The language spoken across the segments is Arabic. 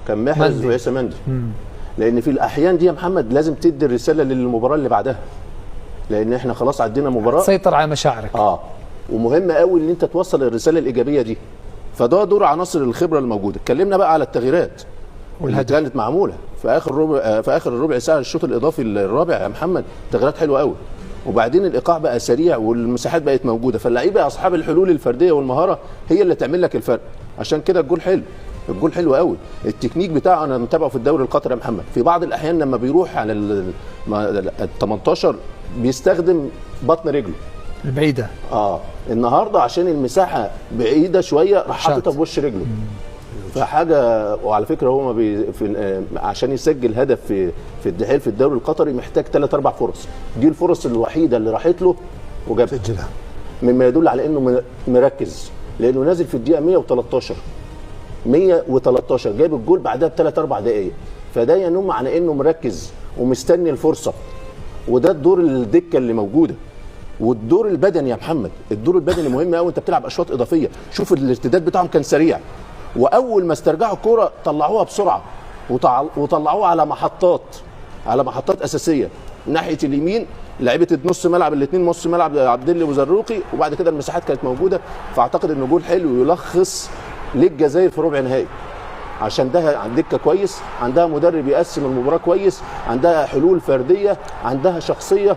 كان محرز وعيسى مندي. لان في الاحيان دي يا محمد لازم تدي الرساله للمباراه اللي بعدها، لان احنا خلاص عدينا مباراه، تسيطر على مشاعرك. ومهم قوي ان انت توصل الرساله الايجابيه دي. فده دور عناصر الخبره الموجوده. اتكلمنا بقى على التغييرات اللي كانت معموله في اخر الربع ساعه الشوط الاضافي الرابع يا محمد. تغييرات حلوه قوي، وبعدين الايقاع بقى سريع والمساحات بقت موجوده، فاللعيبه اصحاب الحلول الفرديه والمهاره هي اللي تعمل لك الفرق. عشان كده الجول حلو، الجول حلو قوي. التكنيك بتاعه انا متابعه في الدوري القطري يا محمد. في بعض الاحيان لما بيروح على ال 18 بيستخدم بطن رجله البعيده. النهارده عشان المساحه بعيده شويه راح حاططها في وش رجله. فحاجه. وعلى فكره هو عشان يسجل هدف في الدحيل في الدوري القطري محتاج 3-4 فرص. دي الفرص الوحيده اللي راحت له وجابها، مما يدل على انه مركز، لانه نازل في الدقيقه 113 جايب الجول بعدها ب3-4 دقائق. فده ينم على انه مركز ومستني الفرصه. وده الدور الدكه اللي موجوده. والدور البدني يا محمد، الدور البدني مهم قوي. انت بتلعب اشواط اضافيه، شوف الارتداد بتاعهم كان سريع، واول ما استرجعوا الكوره طلعوها بسرعه وطلعوها على محطات اساسيه ناحيه اليمين. لعيبه نص ملعب الاثنين نص ملعب عبد الله وزروقي، وبعد كده المساحات كانت موجوده. فاعتقد انه جول حلو يلخص للجزائر في ربع نهائي، عشان ده عندها دكه كويس، عندها مدرب يقسم المباراه كويس، عندها حلول فرديه، عندها شخصيه،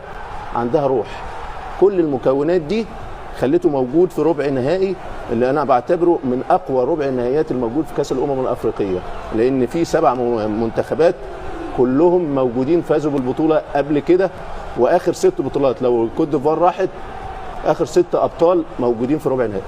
عندها روح. كل المكونات دي خليته موجود في ربع نهائي اللي انا بعتبره من اقوى ربع النهائيات الموجود في كاس الامم الافريقيه، لان في 7 منتخبات كلهم موجودين فازوا بالبطوله قبل كده، واخر 6 بطولات لو الكوت ديفوار راحت اخر 6 ابطال موجودين في ربع نهائي.